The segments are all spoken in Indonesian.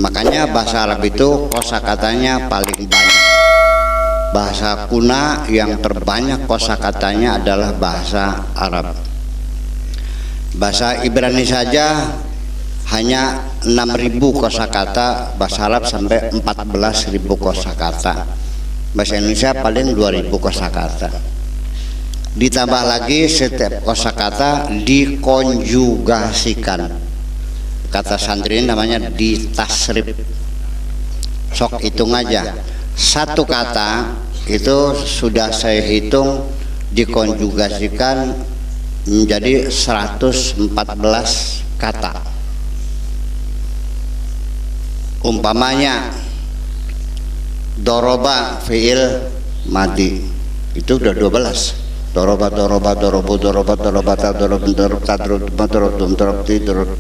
Makanya bahasa Arab itu kosakatanya paling banyak. Bahasa kuna yang terbanyak kosakatanya adalah bahasa Arab. Bahasa Ibrani saja hanya 6.000 kosakata, bahasa Arab sampai 14.000 kosakata. Bahasa Indonesia paling 2.000 kosakata. Ditambah lagi setiap kosakata dikonjugasikan. Kata santri ini namanya ditasrif. Sok hitung aja. Satu kata itu sudah saya hitung dikonjugasikan menjadi 114 kata. Umpamanya doroba fi'il madi itu udah 12. Doroba doroba dorobu doroba dorobata dorob dorob tadrob dorob dorob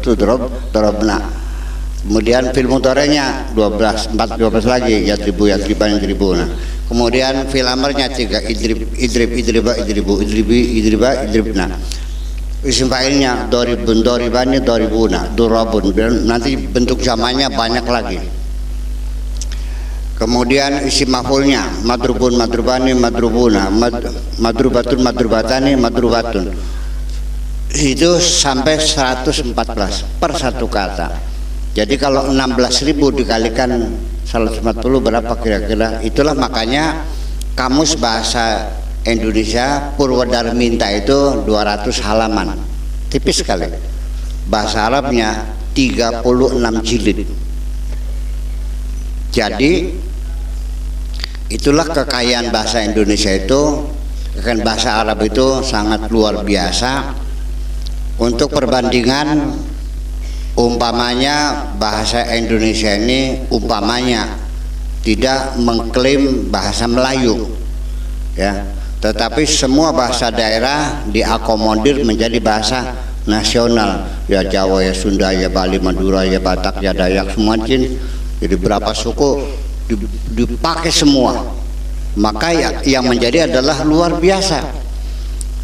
dorob dorobna. Kemudian fil mudhari'nya 12 lagi yatriban yadribu. Nah, kemudian fil amarnya 3 idriba idribna. Isim fa'ilnya doribun doribani doribuna durabun. Nanti bentuk jamannya banyak lagi. Kemudian isim maf'ulnya madrubun madrubani madrubuna madrubatun madrubatani madrubatun. Itu sampai 114 per satu kata. Jadi kalau 16.000 dikalikan 140 berapa kira-kira? Itulah makanya kamus bahasa Indonesia Purwodarminta itu 200 halaman, tipis sekali. Bahasa Arabnya 36 jilid. Jadi itulah kekayaan bahasa Indonesia itu. Kekayaan bahasa Arab itu sangat luar biasa. Untuk perbandingan, umpamanya bahasa Indonesia ini umpamanya tidak mengklaim bahasa Melayu, ya, tetapi semua bahasa daerah diakomodir menjadi bahasa nasional. Ya Jawa, ya Sunda, ya Bali, Madura, ya Batak, ya Dayak, semua jin. Jadi berapa suku dipakai semua. Maka yang menjadi adalah luar biasa.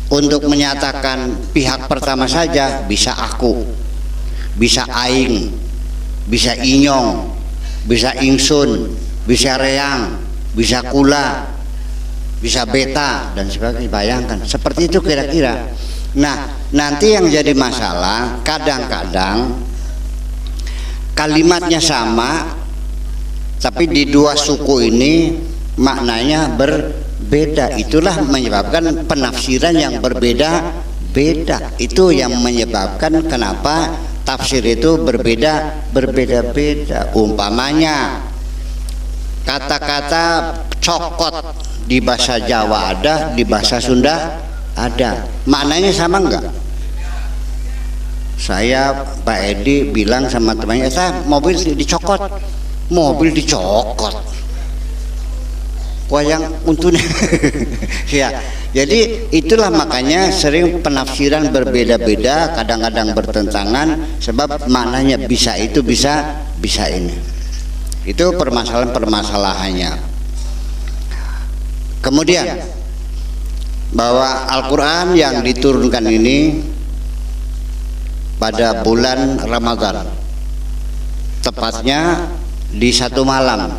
Untuk menyatakan pihak pertama saja bisa aku, bisa aing, bisa inyong, bisa ingsun, bisa reang, bisa kula, bisa beta dan sebagainya. Bayangkan seperti itu kira-kira. Nah, nanti yang jadi masalah kadang-kadang kalimatnya sama, tapi di dua suku ini maknanya berbeda. Itulah menyebabkan penafsiran yang berbeda-beda. Itu yang menyebabkan kenapa tafsir itu berbeda-beda. Umpamanya kata-kata cokot di bahasa Jawa ada, di bahasa Sunda ada. Maknanya sama enggak? Saya Pak Edi bilang sama temannya, saya mobil dicokot. Mobil dicokot. Wayang untune. Ya. Jadi itulah makanya sering penafsiran berbeda-beda, kadang-kadang bertentangan sebab maknanya bisa itu bisa ini. Itu permasalahan-permasalahannya. Kemudian bahwa Al-Qur'an yang diturunkan ini pada bulan Ramadan, tepatnya di satu malam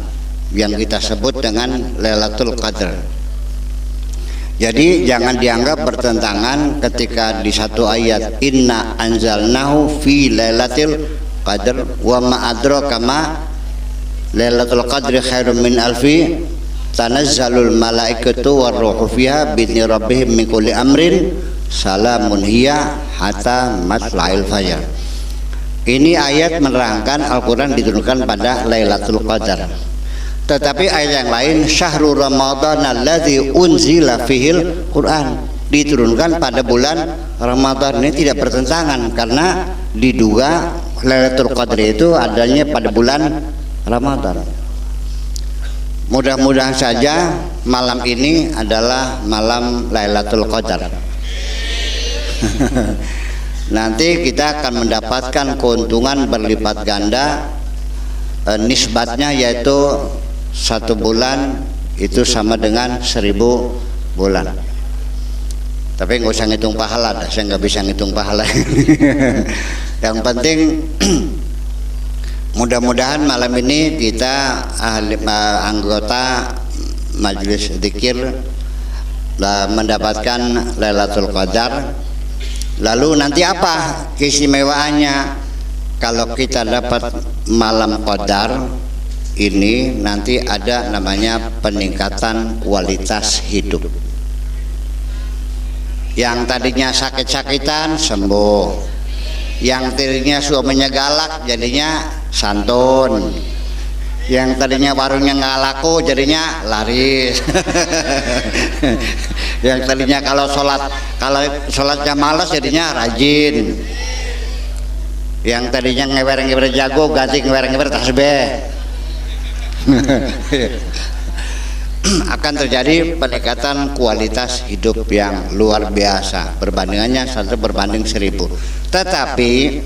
yang kita sebut dengan Lailatul Qadar. Jadi jangan dianggap bertentangan ketika di satu ayat inna anzalnahu fi lailatul qadar wa ma adraka ma lailatul qadri khairum min alfi tanazzalul malaikatu warruhu fiha bi'izni rabbihim min kulli amrin salamun hiya hatta matla'il fajar. Ini ayat menerangkan Al-Quran diturunkan pada Lailatul Qadar. Tetapi ayat yang lain syahrul ramadhan alladzi unzila fihil Quran diturunkan pada bulan Ramadan. Ini tidak bertentangan karena diduga Lailatul Qadar itu adanya pada bulan Ramadan. Mudah-mudahan saja malam ini adalah malam Lailatul Qadar. Nanti kita akan mendapatkan keuntungan berlipat ganda. Nisbatnya yaitu 1 bulan itu sama dengan 1000 bulan. Tapi nggak usah ngitung pahala, saya nggak bisa ngitung pahala. Yang penting Mudah-mudahan malam ini kita anggota majelis zikir mendapatkan Lailatul Qadar. Lalu nanti apa keistimewaannya? Kalau kita dapat malam Qadar ini, nanti ada namanya peningkatan kualitas hidup. Yang tadinya sakit-sakitan sembuh, yang tadinya suaminya galak jadinya santun, yang tadinya warungnya nggak laku jadinya laris. Yang tadinya kalau sholatnya malas jadinya rajin, yang tadinya ngewer-ngewer jago ganti ngewer-ngewer tasbih. Akan terjadi peningkatan kualitas hidup yang luar biasa, perbandingannya 1 berbanding 1000. Tetapi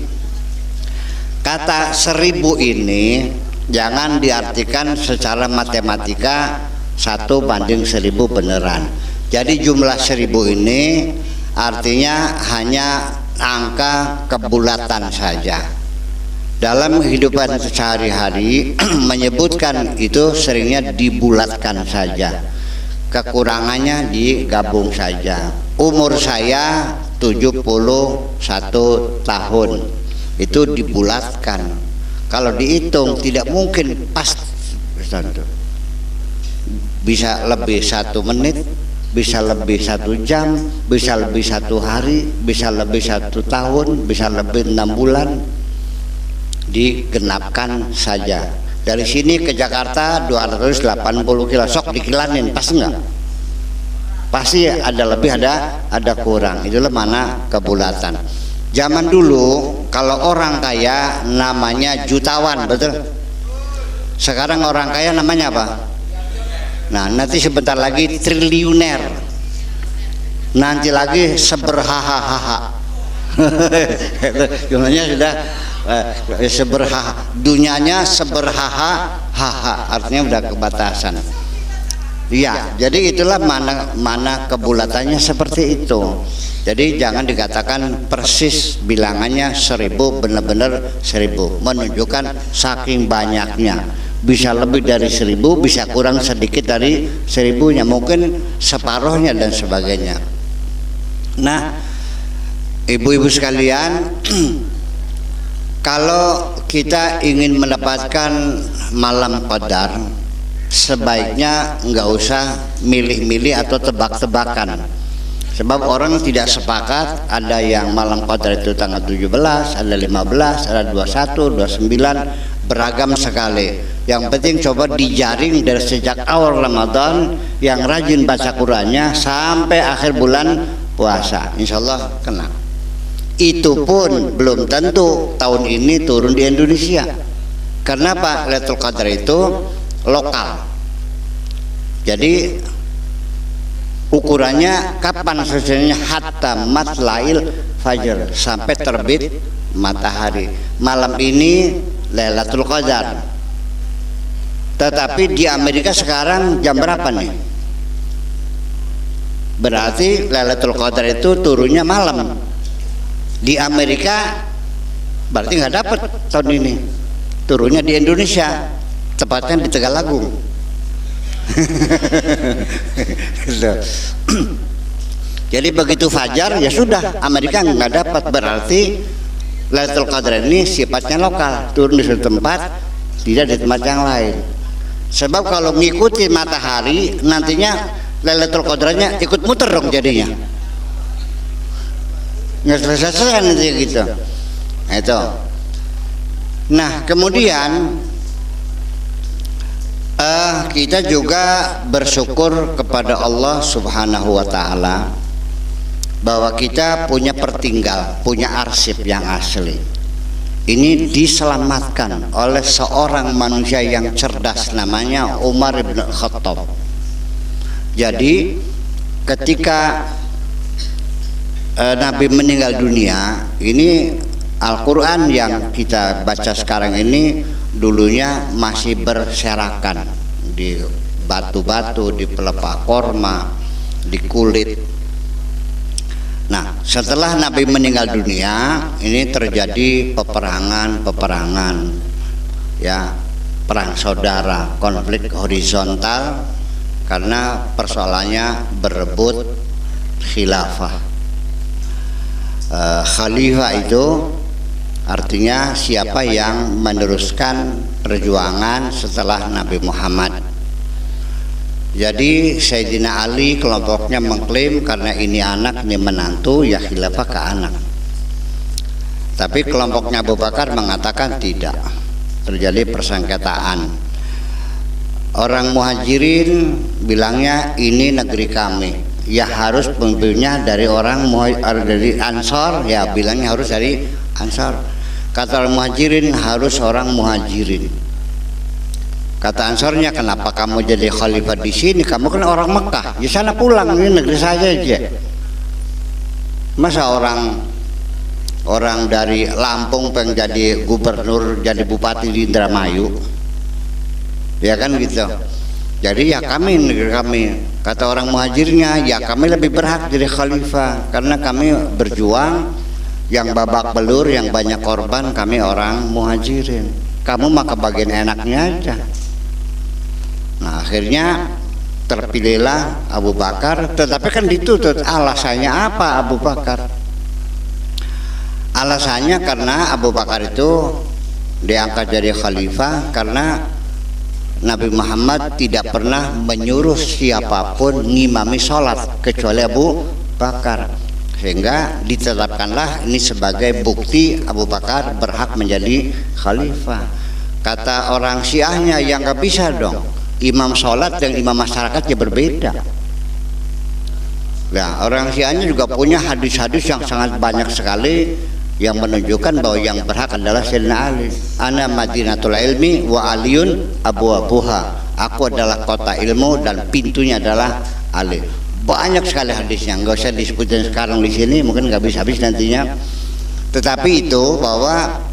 kata 1000 ini jangan diartikan secara matematika 1 banding 1000 beneran. Jadi jumlah 1000 ini artinya hanya angka kebulatan saja. Dalam kehidupan sehari-hari menyebutkan itu seringnya dibulatkan saja, kekurangannya digabung saja. Umur saya 71 tahun, itu dibulatkan. Kalau dihitung tidak mungkin pas, bisa lebih 1 menit, bisa lebih 1 jam, bisa lebih 1 hari, bisa lebih 1 tahun, bisa lebih 6 bulan. Digenapkan saja. Dari sini ke Jakarta 280 kilo, sok dikilanin, pas enggak? Pasti ada lebih, ada kurang. Itulah mana kebulatan. Zaman dulu kalau orang kaya namanya jutawan, betul? Sekarang orang kaya namanya apa? Nah, nanti sebentar lagi triliuner, nanti lagi seberhahaha. Jumlahnya sudah dunianya seberhaha, artinya udah kebatasan. Iya, jadi itulah mana kebulatannya seperti itu. Jadi jangan dikatakan persis bilangannya 1000, benar-benar 1000, menunjukkan saking banyaknya. Bisa lebih dari 1000, bisa kurang sedikit dari 1000-nya, mungkin separuhnya dan sebagainya. Nah, ibu-ibu sekalian, kalau kita ingin mendapatkan malam Qadar, sebaiknya nggak usah milih-milih atau tebak-tebakan. Sebab orang tidak sepakat, ada yang malam Qadar itu tanggal 17, ada 15, ada 21, 29, beragam sekali. Yang penting coba dijaring dari sejak awal Ramadan, yang rajin baca Qur'annya sampai akhir bulan puasa, insya Allah kena. Itu pun belum tentu tahun ini turun di Indonesia. Kenapa? Lailatul Qadar itu lokal. Jadi ukurannya kapan selesainya? Hatta matlail fajr, sampai terbit matahari. Malam ini Lailatul Qadar. Tetapi di Amerika sekarang jam berapa nih? Berarti Lailatul Qadar itu turunnya malam. Di Amerika berarti nggak dapat tahun ini, turunnya di Indonesia, tepatnya di Tegalagung. Jadi begitu fajar ya sudah, Amerika nggak dapat, berarti Lailatul Qadar ini sifatnya lokal, turun di suatu tempat, tidak di tempat yang lain. Sebab kalau mengikuti matahari, nantinya Lailatul Qadarnya ikut muter dong jadinya. Nggak selesai nanti gitu. Nah, itu. Nah, kemudian kita juga bersyukur kepada Allah Subhanahu wa Ta'ala bahwa kita punya pertinggal, punya arsip yang asli. Ini diselamatkan oleh seorang manusia yang cerdas, namanya Umar bin Khattab. Jadi ketika Nabi meninggal dunia, ini Al-Quran yang kita baca sekarang ini dulunya masih berserakan di batu-batu, di pelepah korma, di kulit. Nah, setelah Nabi meninggal dunia, ini terjadi peperangan. ya perang saudara, konflik horizontal karena persoalannya berebut khilafah. Khalifah itu artinya siapa yang meneruskan perjuangan setelah Nabi Muhammad. Jadi Sayyidina Ali kelompoknya mengklaim karena ini anak, ini menantu, ya khilafah ke anak. Tapi kelompoknya Abu Bakar mengatakan tidak, terjadi persengketaan. Orang Muhajirin bilangnya ini negeri kami, ya harus pemimpinnya dari orang dari Ansor, ya bilangnya harus dari Ansor. Kata orang Muhajirin harus orang Muhajirin. Kata Ansornya, kenapa kamu jadi khalifah di sini? Kamu kan orang Mekah, di sana pulang, ini negeri saya aja. Masa orang dari Lampung pengen jadi gubernur, jadi bupati di Indramayu, ya kan gitu. Jadi ya kami, negeri kami. Kata orang Muhajirnya, ya kami lebih berhak jadi khalifah karena kami berjuang, yang babak belur, yang banyak korban, kami orang Muhajirin. Kamu maka bagian enaknya aja. Nah akhirnya terpilihlah Abu Bakar, tetapi kan dituntut. Alasannya apa Abu Bakar? Alasannya karena Abu Bakar itu diangkat jadi khalifah karena Nabi Muhammad tidak pernah menyuruh siapapun ngimami sholat kecuali Abu Bakar, sehingga ditetapkanlah ini sebagai bukti Abu Bakar berhak menjadi khalifah. Kata orang Syiahnya, yang gak bisa dong, imam sholat dan imam masyarakatnya berbeda. Nah orang Syiahnya juga punya hadis-hadis yang sangat banyak sekali yang menunjukkan bahwa yang berhak adalah Sayyidina Ali. Ana Madinatul Ilmi wa Aliyun abwabuha. Aku adalah kota ilmu dan pintunya adalah Ali. Banyak sekali hadisnya, nggak usah disebutin sekarang di sini, mungkin nggak habis nantinya. Tetapi itu bahwa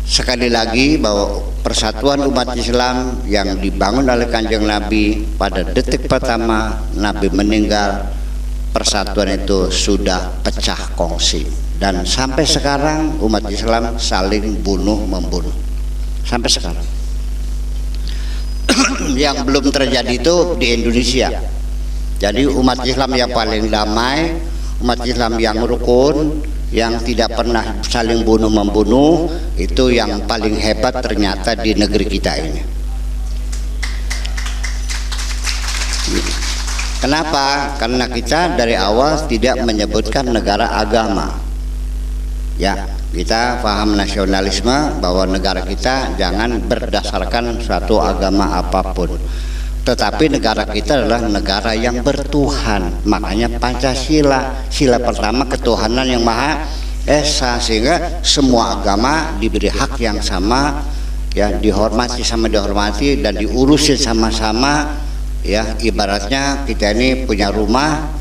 sekali lagi bahwa persatuan umat Islam yang dibangun oleh Kanjeng Nabi pada detik pertama Nabi meninggal, persatuan itu sudah pecah kongsi. Dan sampai sekarang umat Islam saling bunuh membunuh sampai sekarang. Yang belum terjadi itu di Indonesia. Jadi umat Islam yang paling damai, umat Islam yang rukun, yang tidak pernah saling bunuh membunuh, itu yang paling hebat ternyata di negeri kita ini. Kenapa? Karena kita dari awal tidak menyebutkan negara agama. Ya, kita paham nasionalisme bahwa negara kita jangan berdasarkan suatu agama apapun. Tetapi negara kita adalah negara yang bertuhan. Makanya Pancasila, sila pertama ketuhanan yang Maha Esa, sehingga semua agama diberi hak yang sama, ya dihormati sama dihormati dan diurusin sama-sama. Ya ibaratnya kita ini punya rumah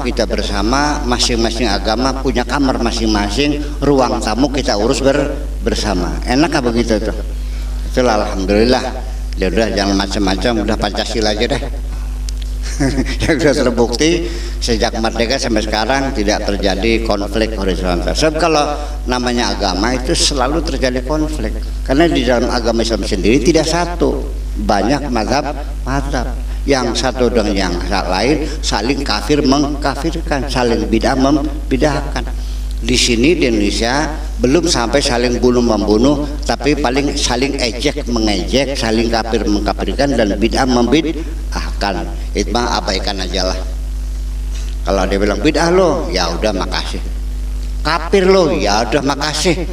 kita bersama, masing-masing agama punya kamar masing-masing, ruang tamu kita urus bersama. Enak apa begitu tuh? Itulah alhamdulillah. Ya udah jangan macam-macam, udah Pancasila aja deh. Yang sudah terbukti sejak merdeka sampai sekarang tidak terjadi konflik horizontal. Sebab kalau namanya agama itu selalu terjadi konflik. Karena di dalam agama Islam sendiri tidak satu, banyak mazhab. Yang satu dengan yang lain saling kafir mengkafirkan, saling bidah membidahkan. Di sini di Indonesia belum sampai saling bunuh membunuh, tapi paling saling ejek mengejek, saling kafir mengkafirkan dan bid'ah membid'ahkan. Itu mah abaikan aja lah. Kalau dia bilang bid'ah lo, ya udah makasih. Kafir lo, ya udah makasih.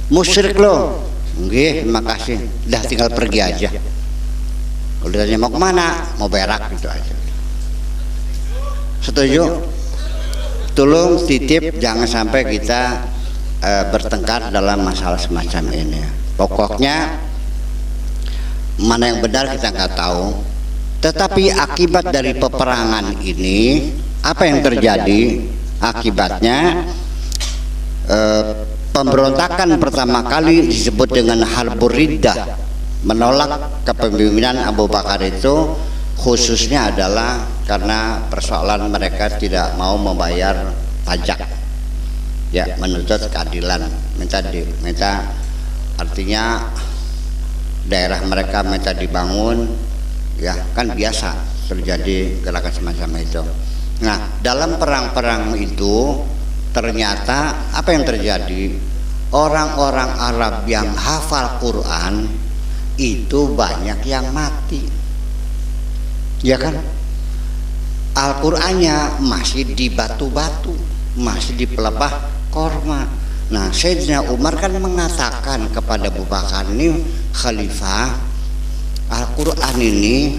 Musyrik lo, nggih makasih. Dah tinggal pergi aja. Udah tanya mau kemana? Mau berak gitu aja. Setuju? Tolong titip jangan sampai kita bertengkar dalam masalah semacam ini. Pokoknya mana yang benar kita nggak tahu. Tetapi akibat dari peperangan ini, apa yang terjadi? Akibatnya pemberontakan pertama kali disebut dengan Harbur Riddah, menolak kepemimpinan Abu Bakar itu khususnya adalah karena persoalan mereka tidak mau membayar pajak, ya menuntut keadilan, minta artinya daerah mereka minta dibangun, ya kan biasa terjadi gerakan semacam itu. Nah, dalam perang-perang itu ternyata apa yang terjadi? Orang-orang Arab yang hafal Quran itu banyak yang mati, ya kan? Al-Qur'annya masih di batu-batu, masih di pelepah korma. Nah, Sayyidina Umar kan mengatakan kepada Abu Bakar, ini khalifah, Al-Qur'an ini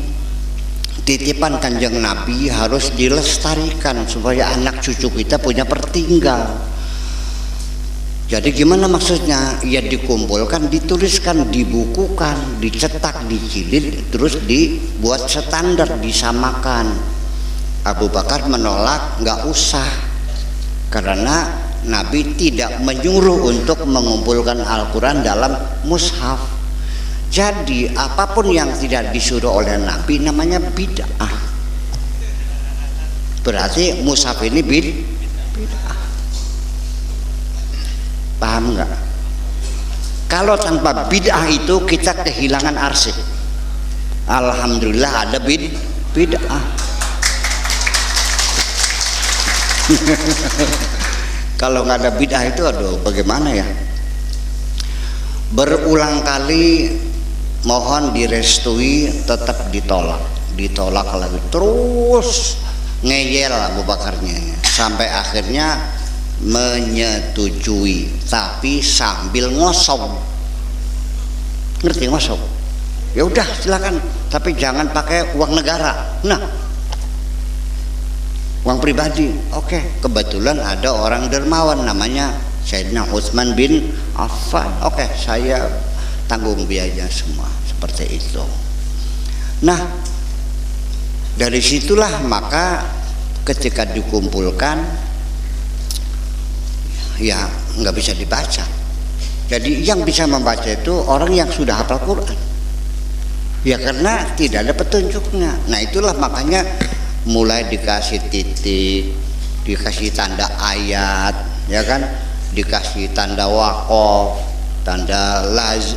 titipan Kanjeng Nabi harus dilestarikan supaya anak cucu kita punya pertinggal. Jadi gimana maksudnya? Ya dikumpulkan, dituliskan, dibukukan, dicetak, dijilid, terus dibuat standar, disamakan. Abu Bakar menolak, nggak usah, karena Nabi tidak menyuruh untuk mengumpulkan Al-Quran dalam mushaf. Jadi apapun yang tidak disuruh oleh Nabi namanya bid'ah. Berarti mushaf ini bid'ah. Paham nggak? Kalau tanpa bid'ah itu kita kehilangan arsip. Alhamdulillah ada bid'ah. Kalau nggak ada bid'ah itu, aduh bagaimana ya? Berulang kali mohon direstui, tetap ditolak lagi, terus ngeyel Abu Bakarnya sampai akhirnya menyetujui, tapi sambil ngosong. Ngerti ngosong? Ya udah silakan, tapi jangan pakai uang negara. Nah, uang pribadi. Oke, kebetulan ada orang dermawan namanya Sayyidina Utsman bin Affan. Oke, saya tanggung biayanya semua, seperti itu. Nah, dari situlah maka ketika dikumpulkan, ya nggak bisa dibaca. Jadi yang bisa membaca itu orang yang sudah hafal Quran, ya karena tidak ada petunjuknya. Nah itulah makanya mulai dikasih titik, dikasih tanda ayat, ya kan, dikasih tanda waqaf, tanda laz,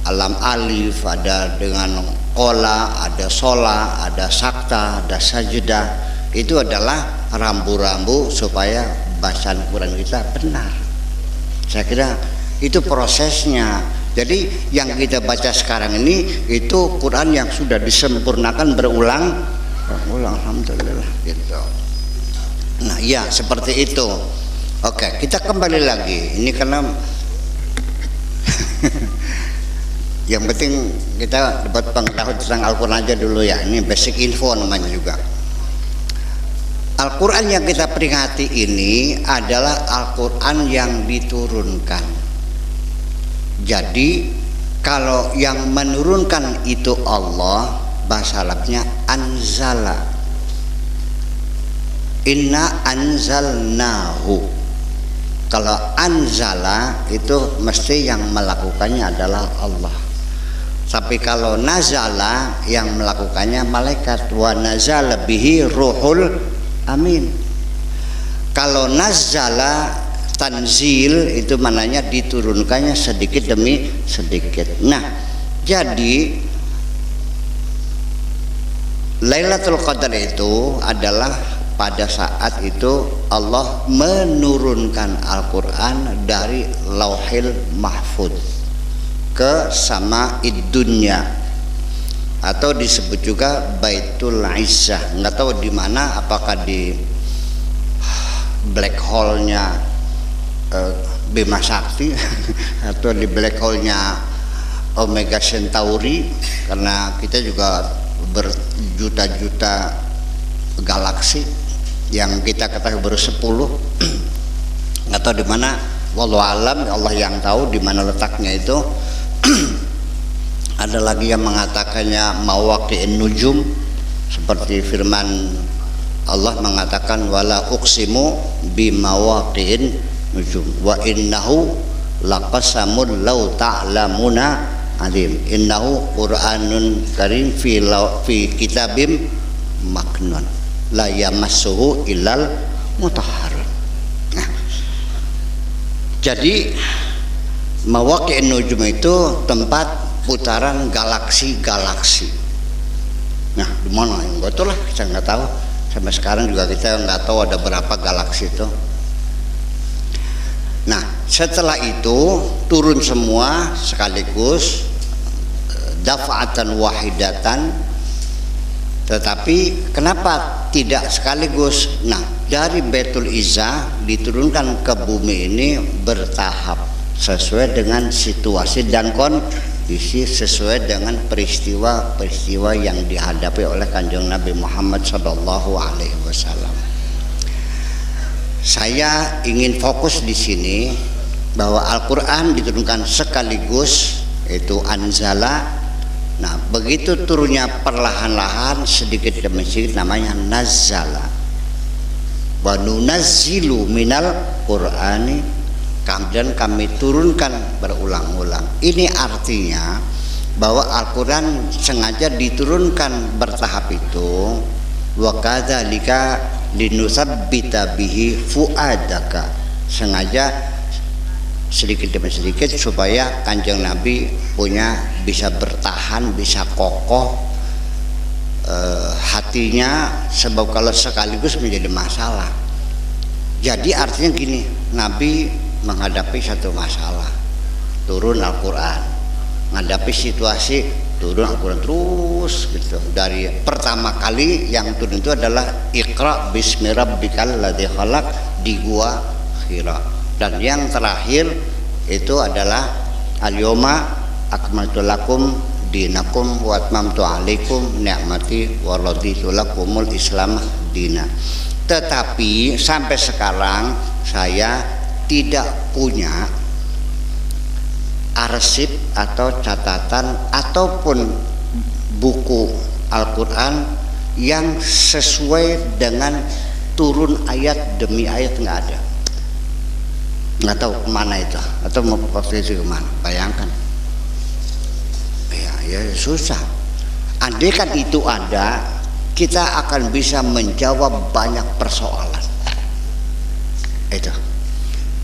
alam alif, ada dengan qola, ada shola, ada sakta, ada sajdah. Itu adalah rambu-rambu supaya bacaan Quran kita benar. Saya kira itu prosesnya. Jadi yang kita baca sekarang ini itu Quran yang sudah disempurnakan berulang, alhamdulillah gitu. Nah, ya seperti itu. Oke, kita kembali lagi. Ini karena yang penting kita dapat pengetahuan tentang Al-Quran aja dulu ya. Ini basic info namanya juga. Al-Quran yang kita peringati ini adalah Al-Quran yang diturunkan. Jadi kalau yang menurunkan itu Allah, bahasa Arabnya anzala. Inna anzalnahu. Kalau anzala itu mesti yang melakukannya adalah Allah. Tapi kalau nazala yang melakukannya malaikat. Wa nazala bihi ruhul amin. Kalau nazala tanzil itu maknanya diturunkannya sedikit demi sedikit. Nah, jadi Lailatul Qadar itu adalah pada saat itu Allah menurunkan Al-Quran dari Lauhil Mahfuz ke Sama'id Dunya, atau disebut juga Baitul Izzah. Nggak tahu di mana, apakah di black hole-nya Bima Sakti atau di black hole-nya Omega Centauri, karena kita juga berjuta-juta galaksi yang kita ketahui baru 10. Nggak tahu di mana, wallahu alam, Allah yang tahu di mana letaknya itu. Ada lagi yang mengatakannya mawaqi'in nujum, seperti firman Allah mengatakan wala uqsimu bimawaqi'in nujum wa innahu laqasamul law ta'lamuna alim innahu qur'anun karim fi kitabim maknun la yamassuhu illal mutahharun. Nah, jadi Mawaqi'un nujum itu tempat putaran galaksi-galaksi. Nah, di mana? Betul lah, saya nggak tahu. Sampai sekarang juga kita nggak tahu ada berapa galaksi itu. Nah, setelah itu turun semua sekaligus, daf'atan wahidatan. Tetapi kenapa tidak sekaligus? Nah, dari Baitul Izzah diturunkan ke bumi ini bertahap sesuai dengan situasi dan kondisi, sesuai dengan peristiwa-peristiwa yang dihadapi oleh Kanjeng Nabi Muhammad SAW. Saya ingin fokus di sini bahwa Al-Quran diturunkan sekaligus, itu anzala. Nah, begitu turunnya perlahan-lahan sedikit demi sedikit namanya nazzala. Wa nunazzilu minal Qur'ani, kemudian kami turunkan berulang-ulang. Ini artinya bahwa Al-Quran sengaja diturunkan bertahap itu. Wa kadzalika linusabbita bihi fuadaka, sengaja sedikit demi sedikit supaya Kanjeng Nabi bisa bertahan, bisa kokoh hatinya, sebab kalau sekaligus menjadi masalah. Jadi artinya gini, Nabi menghadapi satu masalah, turun Al-Quran, menghadapi situasi, turun Al-Quran terus gitu. Dari pertama kali yang turun itu adalah Iqra bismi rabbikal ladzi khalaq di gua Hira, dan yang terakhir itu adalah al-yawma akmaltu lakum dinakum wa atmamtu alaikum ni'mati wa raditu lakumul islam dina. Tetapi sampai sekarang saya tidak punya arsip atau catatan ataupun buku Al-Quran yang sesuai dengan turun ayat demi ayat, nggak ada. Nggak tahu kemana itu, atau mau waktu itu kemana, bayangkan ya susah. Andai kan itu ada, kita akan bisa menjawab banyak persoalan. Itu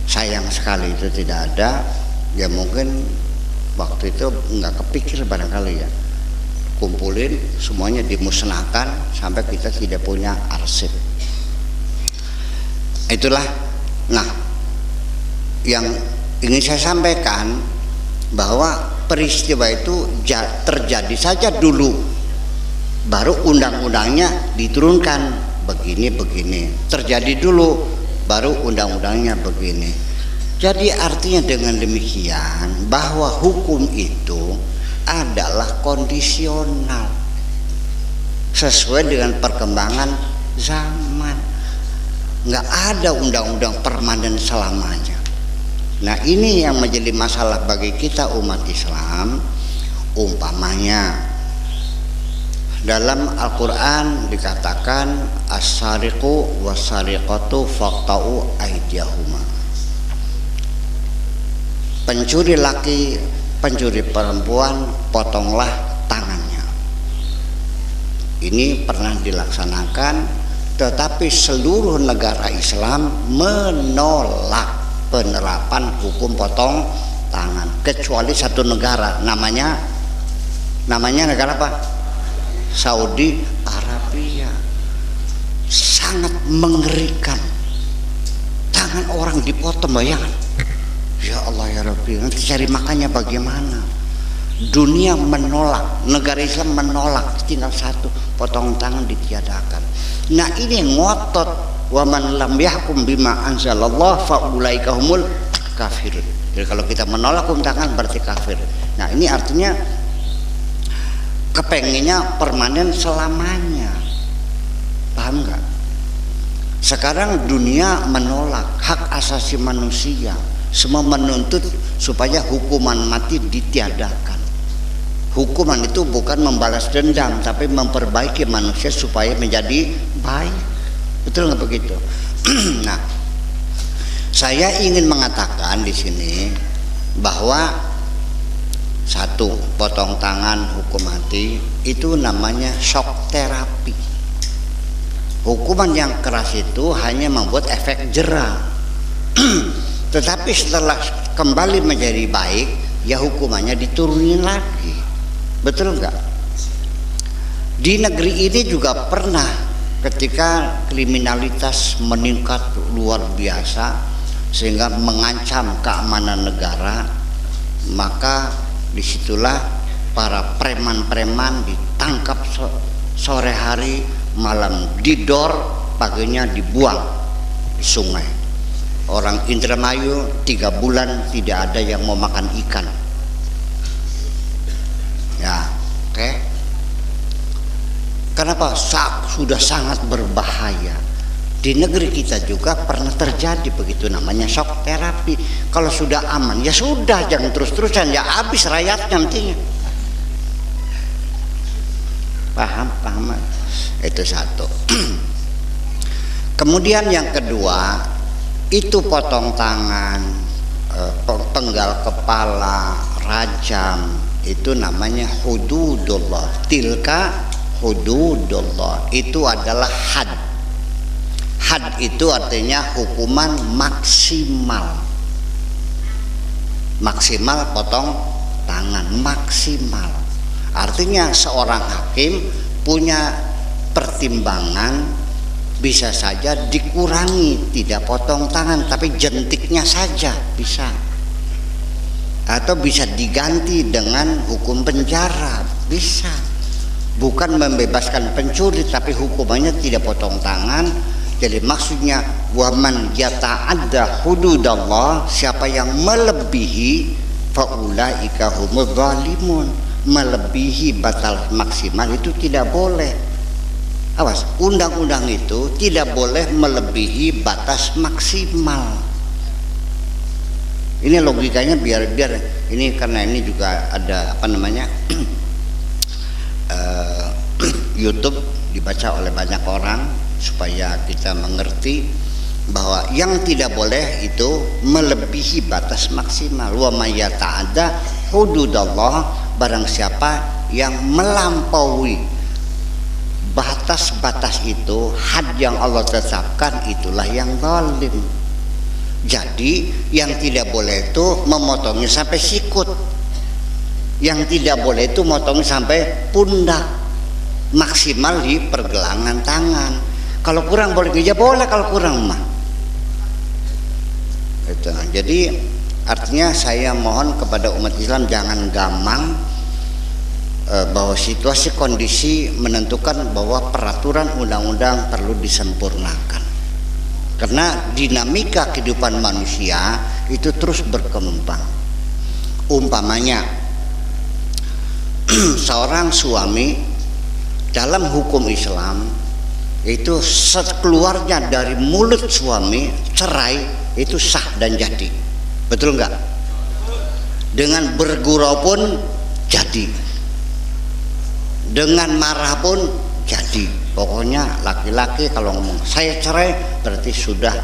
sayang sekali itu tidak ada. Ya mungkin waktu itu nggak kepikir barangkali ya, kumpulin semuanya dimusnahkan sampai kita tidak punya arsip. Itulah. Nah, yang ingin saya sampaikan bahwa peristiwa itu terjadi saja dulu, baru undang-undangnya diturunkan begini, terjadi dulu baru undang-undangnya begini. Jadi artinya dengan demikian bahwa hukum itu adalah kondisional sesuai dengan perkembangan zaman. Nggak ada undang-undang permanen selamanya. Nah, ini yang menjadi masalah bagi kita umat Islam. Umpamanya dalam Al-Quran dikatakan as-sariqu was-sariqatu faqta'u aydiyahuma. Pencuri laki, pencuri perempuan, potonglah tangannya. Ini pernah dilaksanakan, tetapi seluruh negara Islam menolak penerapan hukum potong tangan, kecuali satu negara, namanya negara apa? Saudi Arabia. Sangat mengerikan, tangan orang dipotong, bayangkan. Ya Allah ya Rabbi, nanti cari makannya bagaimana? Dunia menolak, negara Islam menolak, tinggal satu, potong tangan ditiadakan. Nah, ini ngotot, wa man lam yahkum bima anzalallah fa ulaika humul kafirun. Jadi kalau kita menolak hukum tangan berarti kafir. Nah, ini artinya kepengennya permanen selamanya. Paham nggak? Sekarang dunia menolak hak asasi manusia, semua menuntut supaya hukuman mati ditiadakan. Hukuman itu bukan membalas dendam, tapi memperbaiki manusia supaya menjadi baik. Betul nggak begitu? Nah, saya ingin mengatakan di sini bahwa satu, potong tangan hukum mati itu namanya shock terapi. Hukuman yang keras itu hanya membuat efek jera. Tetapi setelah kembali menjadi baik, ya hukumannya diturunin lagi. Betul enggak? Di negeri ini juga pernah ketika kriminalitas meningkat luar biasa sehingga mengancam keamanan negara, maka disitulah para preman-preman ditangkap sore hari, malam didor, paginya dibuang di sungai. Orang Indramayu 3 bulan tidak ada yang mau makan ikan. Ya, oke. Kenapa? Sudah sangat berbahaya. Di negeri kita juga pernah terjadi begitu, namanya shock terapi. Kalau sudah aman, ya sudah, jangan terus-terusan, ya habis rakyatnya nantinya. Paham? Itu satu. Kemudian yang kedua, itu potong tangan, penggal kepala, rajam, itu namanya hududullah. Tilka hududullah, itu adalah had. Had itu artinya hukuman maksimal. Maksimal potong tangan, maksimal. Artinya seorang hakim punya pertimbangan, bisa saja dikurangi, tidak potong tangan tapi jentiknya saja bisa, atau bisa diganti dengan hukum penjara, bisa. Bukan membebaskan pencuri tapi hukumannya tidak potong tangan. Jadi maksudnya waman yata'adda hududallah, siapa yang melebihi faulaika humudz zalimun, melebihi batas maksimal itu tidak boleh. Awas, undang-undang itu tidak boleh melebihi batas maksimal. Ini logikanya biar ini, karena ini juga ada apa namanya YouTube dibaca oleh banyak orang supaya kita mengerti bahwa yang tidak boleh itu melebihi batas maksimal. Wa may yata'adda hududallah, barang siapa yang melampaui batas-batas itu, had yang Allah tetapkan, itulah yang zalim. Jadi yang tidak boleh itu memotongnya sampai sikut, yang tidak boleh itu memotongnya sampai pundak, maksimal di pergelangan tangan. Kalau kurang boleh ya boleh, kalau kurang mah itu. Jadi artinya saya mohon kepada umat Islam jangan gamang bahwa situasi kondisi menentukan bahwa peraturan undang-undang perlu disempurnakan, karena dinamika kehidupan manusia itu terus berkembang. Umpamanya seorang suami dalam hukum Islam itu sekeluarnya dari mulut suami cerai itu sah dan jadi, betul enggak? Dengan bergurau pun jadi, dengan marah pun jadi. Pokoknya laki-laki kalau ngomong saya cerai berarti sudah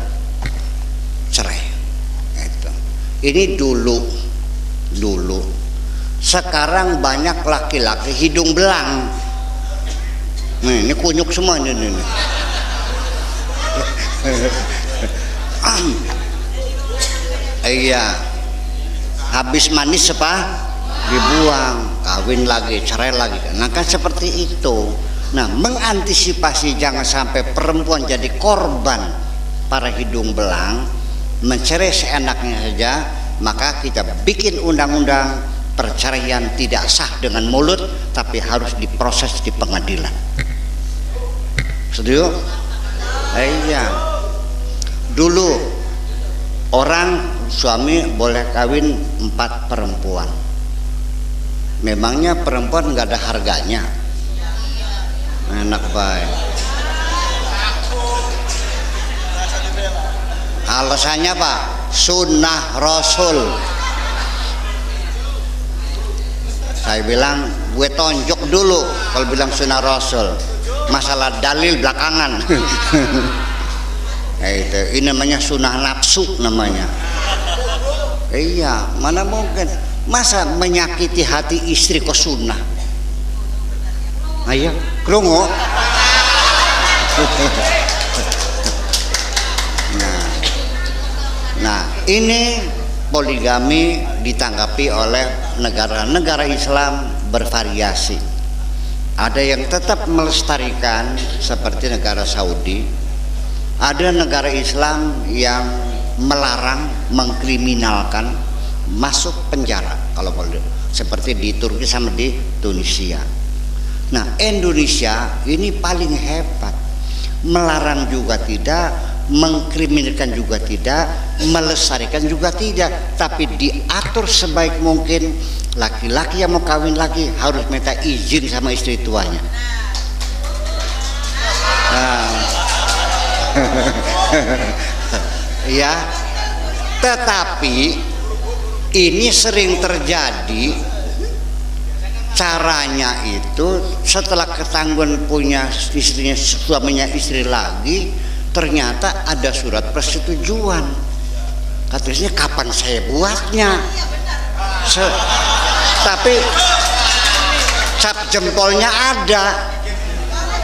cerai. Itu. Ini dulu. Sekarang banyak laki-laki hidung belang. Nih, ini kunyuk semua ini. Iya, habis manis apa? Dibuang, kawin lagi, cerai lagi. Nah kan seperti itu. Nah, mengantisipasi jangan sampai perempuan jadi korban para hidung belang, mencerai seenaknya saja, maka kita bikin undang-undang perceraian tidak sah dengan mulut, tapi harus diproses di pengadilan. Setuju? Iya. Dulu orang suami boleh kawin 4 perempuan. Memangnya perempuan nggak ada harganya? Enak baik. Alasannya Pak, sunnah Rasul. Saya bilang gue tonjok dulu kalau bilang sunnah Rasul. Masalah dalil belakangan. Itu ini namanya sunnah nafsu namanya. Iya, mana mungkin masa menyakiti hati istri kok sunnah? Ayo, krungu. Nah, Nah, ini poligami ditanggapi oleh negara-negara Islam bervariasi. Ada yang tetap melestarikan seperti negara Saudi. Ada negara Islam yang melarang, mengkriminalkan, masuk penjara kalau boleh, seperti di Turki sama di Tunisia. Nah, Indonesia ini paling hebat, melarang juga tidak, mengkriminalkan juga tidak, melestarikan juga tidak, tapi diatur sebaik mungkin. Laki-laki yang mau kawin lagi harus minta izin sama istri tuanya. Nah, ya, tetapi ini sering terjadi. Caranya itu setelah ketangguhan punya istrinya, suaminya istri lagi, ternyata ada surat persetujuan. Katanya kapan saya buatnya? Tapi cap jempolnya ada.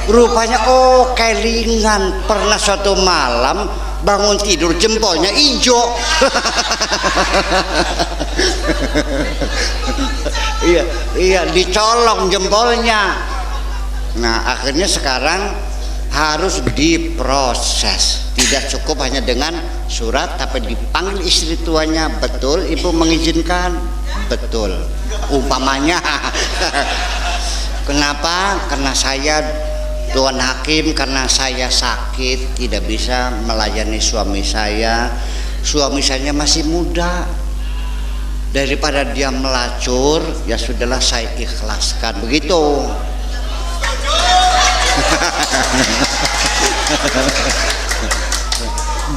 Rupanya oh kelingan, pernah suatu malam bangun tidur jempolnya hijau. Iya, dicolong jempolnya. Nah, akhirnya sekarang harus diproses. Tidak cukup hanya dengan surat, tapi dipanggil istri tuanya. Betul, ibu mengizinkan? Betul. Umpamanya, kenapa? Karena saya, Tuan Hakim, karena saya sakit, tidak bisa melayani suami saya. Suami saya masih muda. Daripada dia melacur, ya sudahlah saya ikhlaskan. Begitu.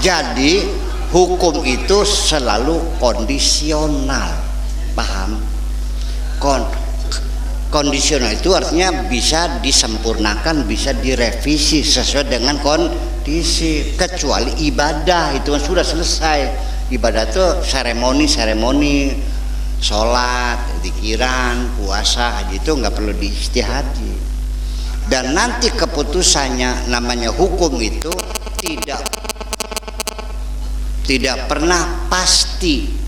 Jadi hukum itu selalu kondisional, paham? Kondisional itu artinya bisa disempurnakan, bisa direvisi sesuai dengan kondisi. Kecuali ibadah itu kan sudah selesai. Ibadah itu seremoni, sholat, zikiran, puasa, haji itu nggak perlu diijtihadi. Dan nanti keputusannya, namanya hukum itu tidak pernah pasti.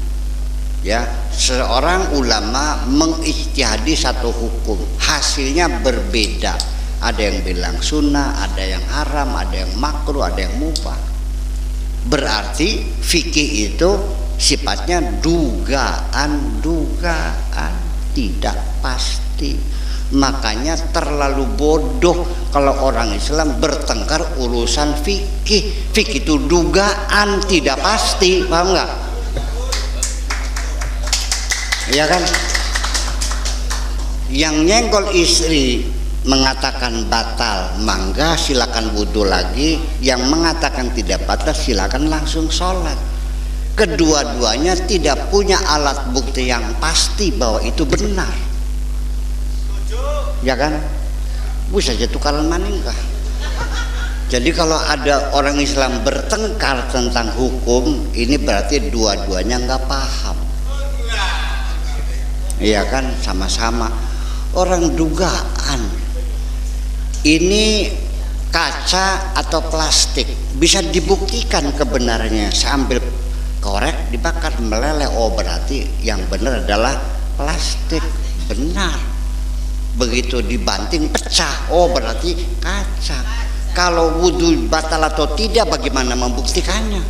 Ya, seorang ulama mengijtihadi satu hukum, hasilnya berbeda. Ada yang bilang sunnah, ada yang haram, ada yang makruh, ada yang mubah. Berarti fikih itu sifatnya dugaan, tidak pasti. Makanya terlalu bodoh kalau orang Islam bertengkar urusan fikih. Fikih itu dugaan, tidak pasti, paham nggak? Ya kan? Yang nyenggol istri mengatakan batal, mangga silakan wudhu lagi. Yang mengatakan tidak batal silakan langsung sholat. Kedua-duanya tidak punya alat bukti yang pasti bahwa itu benar. Ya kan? Bisa aja tukaran maningkah. Jadi kalau ada orang Islam bertengkar tentang hukum, ini berarti dua-duanya nggak paham. Iya kan, sama-sama orang dugaan. Ini kaca atau plastik, bisa dibuktikan kebenarannya. Sambil korek dibakar meleleh, oh berarti yang benar adalah plastik, benar. Begitu dibanting pecah, oh berarti kaca. Kalau wudhu batal atau tidak, bagaimana membuktikannya?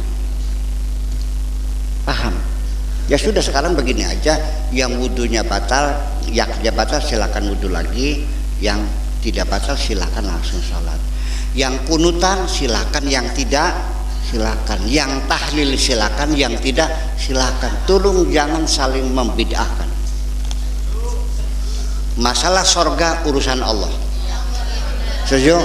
Paham? Ya sudah, sekarang begini aja, yang wudhunya batal, yang tidak batal silakan wudhu lagi, yang tidak batal silakan langsung sholat. Yang kunutan silakan, yang tidak silakan, yang tahlil silakan, yang tidak silakan. Tolong jangan saling membid'ahkan. Masalah sorga urusan Allah. Setuju?